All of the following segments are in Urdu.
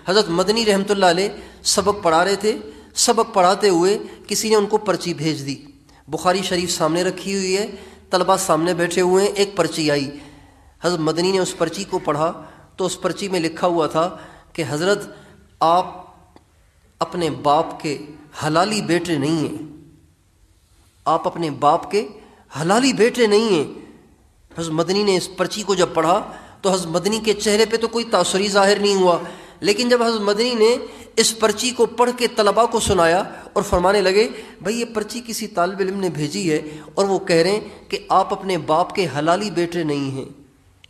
حضرت مدنی رحمۃ اللہ علیہ سبق پڑھا رہے تھے، سبق پڑھاتے ہوئے کسی نے ان کو پرچی بھیج دی، بخاری شریف سامنے رکھی ہوئی ہے، طلباء سامنے بیٹھے ہوئے ہیں، ایک پرچی آئی، حضرت مدنی نے اس پرچی کو پڑھا تو اس پرچی میں لکھا ہوا تھا کہ حضرت آپ اپنے باپ کے حلالی بیٹے نہیں ہیں، آپ اپنے باپ کے حلالی بیٹے نہیں ہیں۔ حضرت مدنی نے اس پرچی کو جب پڑھا تو حضرت مدنی کے چہرے پہ تو کوئی تاثر ظاہر نہیں ہوا، لیکن جب حضرت مدنی نے اس پرچی کو پڑھ کے طلباء کو سنایا اور فرمانے لگے بھئی یہ پرچی کسی طالب علم نے بھیجی ہے اور وہ کہہ رہے ہیں کہ آپ اپنے باپ کے حلالی بیٹے نہیں ہیں،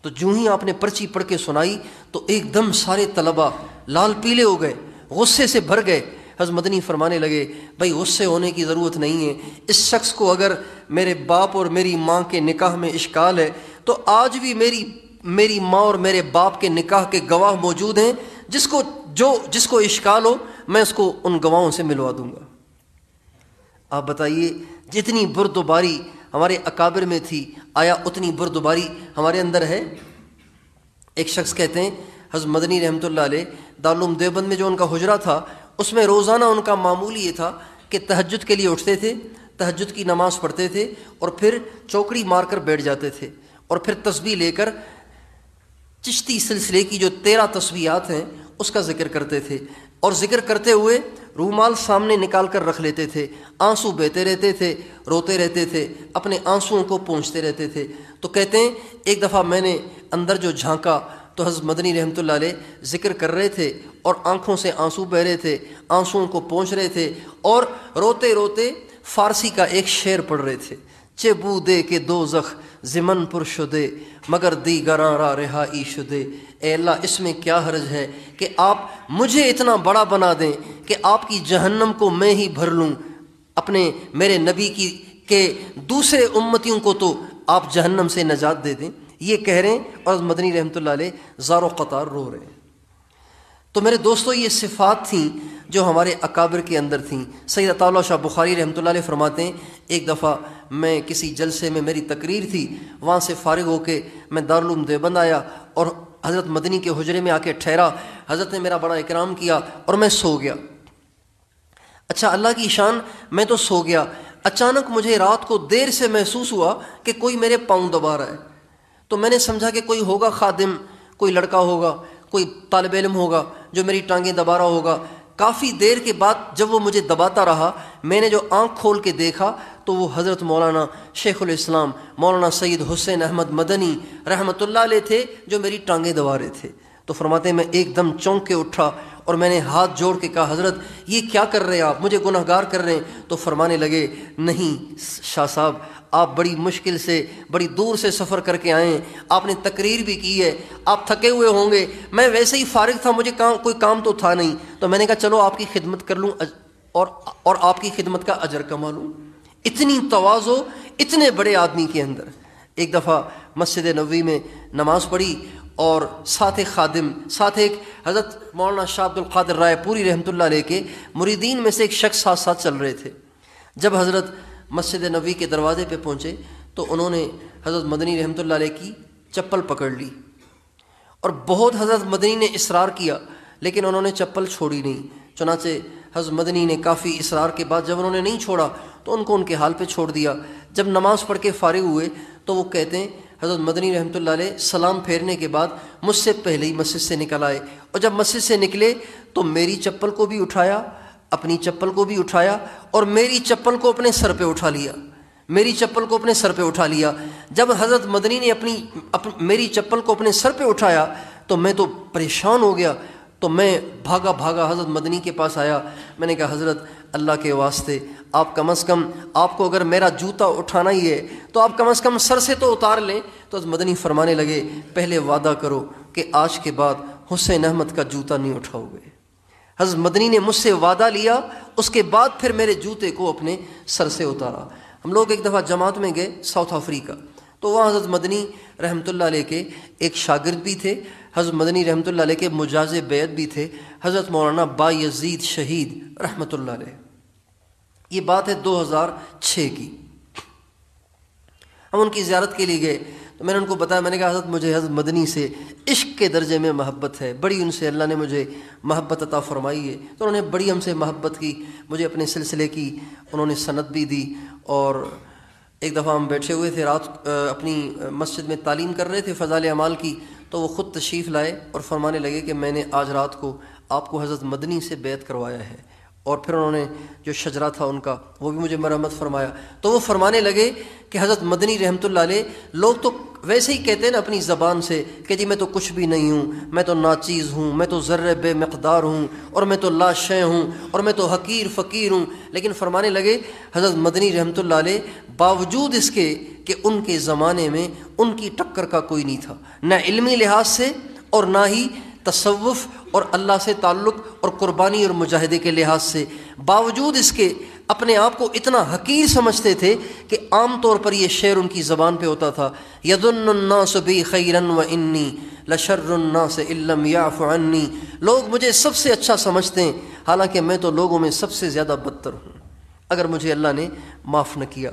تو جو ہی آپ نے پرچی پڑھ کے سنائی تو ایک دم سارے طلباء لال پیلے ہو گئے، غصے سے بھر گئے۔ حضرت مدنی فرمانے لگے بھئی غصے ہونے کی ضرورت نہیں ہے، اس شخص کو اگر میرے باپ اور میری ماں کے نکاح میں اشکال ہے تو آج بھی میری ماں اور میرے باپ کے نکاح کے گواہ موجود ہیں، جس کو اشکال ہو میں اس کو ان گواہوں سے ملوا دوں گا۔ آپ بتائیے جتنی بردباری ہمارے اکابر میں تھی آیا اتنی بردباری ہمارے اندر ہے؟ ایک شخص کہتے ہیں حضرت مدنی رحمۃ اللہ علیہ دارالعلوم دیوبند میں جو ان کا حجرہ تھا اس میں روزانہ ان کا معمول یہ تھا کہ تہجد کے لیے اٹھتے تھے، تہجد کی نماز پڑھتے تھے اور پھر چوکڑی مار کر بیٹھ جاتے تھے اور پھر تسبیح لے کر چشتی سلسلے کی جو 13 تسبیحات ہیں اس کا ذکر کرتے تھے، اور ذکر کرتے ہوئے رومال سامنے نکال کر رکھ لیتے تھے، آنسو بہتے رہتے تھے، روتے رہتے تھے، اپنے آنسوؤں کو پونچھتے رہتے تھے۔ تو کہتے ہیں ایک دفعہ میں نے اندر جو جھانکا تو حضرت مدنی رحمۃ اللہ علیہ ذکر کر رہے تھے اور آنکھوں سے آنسو بہ رہے تھے، آنسوؤں کو پونچھ رہے تھے اور روتے روتے فارسی کا ایک شعر پڑھ رہے تھے، چے بو دے کے دوزخ زمن پر شدے مگر دیگراں را رہائی شدے۔ اے اللہ اس میں کیا حرج ہے کہ آپ مجھے اتنا بڑا بنا دیں کہ آپ کی جہنم کو میں ہی بھر لوں، اپنے میرے نبی کے دوسرے امتیوں کو تو آپ جہنم سے نجات دے دیں، یہ کہہ رہے ہیں اور مدنی رحمۃ اللہ علیہ زار و قطار رو رہے ہیں۔ تو میرے دوستو یہ صفات تھیں جو ہمارے اکابر کے اندر تھیں۔ سید عطا اللہ شاہ بخاری رحمۃ اللہ علیہ فرماتے ہیں ایک دفعہ میں کسی جلسے میں میری تقریر تھی، وہاں سے فارغ ہو کے میں دارالعلوم دیوبند آیا اور حضرت مدنی کے حجرے میں آ کے ٹھہرا، حضرت نے میرا بڑا اکرام کیا اور میں سو گیا۔ اچھا اللہ کی شان میں تو سو گیا، اچانک مجھے رات کو دیر سے محسوس ہوا کہ کوئی میرے پاؤں دبا رہا ہے، تو میں نے سمجھا کہ کوئی ہوگا خادم، کوئی لڑکا ہوگا، کوئی طالب علم ہوگا جو میری ٹانگیں دبا رہا ہوگا۔ کافی دیر کے بعد جب وہ مجھے دباتا رہا میں نے جو آنکھ کھول کے دیکھا تو وہ حضرت مولانا شیخ الاسلام مولانا سید حسین احمد مدنی رحمۃ اللہ علیہ تھے جو میری ٹانگیں دبا رہے تھے۔ تو فرماتے ہیں میں ایک دم چونک کے اٹھا اور میں نے ہاتھ جوڑ کے کہا حضرت یہ کیا کر رہے ہیں آپ، مجھے گناہ گار کر رہے ہیں؟ تو فرمانے لگے نہیں شاہ صاحب آپ بڑی مشکل سے بڑی دور سے سفر کر کے آئے ہیں، آپ نے تقریر بھی کی ہے، آپ تھکے ہوئے ہوں گے، میں ویسے ہی فارغ تھا، مجھے کوئی کام تو تھا نہیں، تو میں نے کہا چلو آپ کی خدمت کر لوں اور آپ کی خدمت کا اجر کما لوں۔ اتنی تواضع اتنے بڑے آدمی کے اندر۔ ایک دفعہ مسجد نبوی میں نماز پڑھی اور ساتھ ایک خادم، ساتھ ایک حضرت مولانا شاہ عبد القادر رائے پوری رحمۃ اللہ علیہ کے مریدین میں سے ایک شخص ساتھ ساتھ چل رہے تھے۔ جب حضرت مسجد نبوی کے دروازے پہ پہنچے تو انہوں نے حضرت مدنی رحمۃ اللہ علیہ کی چپل پکڑ لی اور بہت حضرت مدنی نے اصرار کیا لیکن انہوں نے چپل چھوڑی نہیں۔ چنانچہ حضرت مدنی نے کافی اصرار کے بعد جب انہوں نے نہیں چھوڑا تو ان کو ان کے حال پہ چھوڑ دیا۔ جب نماز پڑھ کے فارغ ہوئے تو وہ کہتے ہیں حضرت مدنی رحمۃ اللہ علیہ سلام پھیرنے کے بعد مجھ سے پہلے ہی مسجد سے نکل آئے، اور جب مسجد سے نکلے تو میری چپل کو بھی اٹھایا، اپنی چپل کو بھی اٹھایا اور میری چپل کو اپنے سر پہ اٹھا لیا، میری چپل کو اپنے سر پہ اٹھا لیا۔ جب حضرت مدنی نے میری چپل کو اپنے سر پہ اٹھایا تو میں تو پریشان ہو گیا، تو میں بھاگا حضرت مدنی کے پاس آیا، میں نے کہا حضرت اللہ کے واسطے آپ کم از کم آپ کو اگر میرا جوتا اٹھانا ہی ہے تو آپ کم از کم سر سے تو اتار لیں۔ تو حضرت مدنی فرمانے لگے پہلے وعدہ کرو کہ آج کے بعد حسین احمد کا جوتا نہیں اٹھاؤ گے۔ حضرت مدنی نے مجھ سے وعدہ لیا، اس کے بعد پھر میرے جوتے کو اپنے سر سے اتارا۔ ہم لوگ ایک دفعہ جماعت میں گئے ساؤتھ افریقہ، تو وہاں حضرت مدنی رحمۃ اللہ علیہ کے ایک شاگرد بھی تھے، حضرت مدنی رحمۃ اللہ علیہ کے مجاز بیعت بھی تھے، حضرت مولانا با یزید شہید رحمۃ اللہ علیہ۔ یہ بات ہے 2006 کی۔ ہم ان کی زیارت کے لیے گئے تو میں نے ان کو بتایا، میں نے کہا حضرت مجھے حضرت مدنی سے عشق کے درجے میں محبت ہے، بڑی ان سے اللہ نے مجھے محبت عطا فرمائی ہے۔ تو انہوں نے بڑی ہم سے محبت کی، مجھے اپنے سلسلے کی انہوں نے سند بھی دی۔ اور ایک دفعہ ہم بیٹھے ہوئے تھے رات، اپنی مسجد میں تعلیم کر رہے تھے فضائل اعمال کی، تو وہ خود تشریف لائے اور فرمانے لگے کہ میں نے آج رات کو آپ کو حضرت مدنی سے بیعت کروایا ہے۔ اور پھر انہوں نے جو شجرہ تھا ان کا وہ بھی مجھے مرحمت فرمایا۔ تو وہ فرمانے لگے کہ حضرت مدنی رحمۃ اللہ علیہ، لوگ تو ویسے ہی کہتے ہیں نا اپنی زبان سے کہ جی میں تو کچھ بھی نہیں ہوں، میں تو ناچیز ہوں، میں تو ذرے بے مقدار ہوں، اور میں تو لا شے ہوں، اور میں تو حقیر فقیر ہوں۔ لیکن فرمانے لگے حضرت مدنی رحمۃ اللہ علیہ باوجود اس کے کہ ان کے زمانے میں ان کی ٹکر کا کوئی نہیں تھا، نہ علمی لحاظ سے اور نہ ہی تصوف اور اللہ سے تعلق اور قربانی اور مجاہدے کے لحاظ سے، باوجود اس کے اپنے آپ کو اتنا حقیر سمجھتے تھے کہ عام طور پر یہ شعر ان کی زبان پہ ہوتا تھا، یظن الناس بی خیرا وانی لشر الناس ان لم یعف عنی، لوگ مجھے سب سے اچھا سمجھتے ہیں حالانکہ میں تو لوگوں میں سب سے زیادہ بدتر ہوں اگر مجھے اللہ نے معاف نہ کیا۔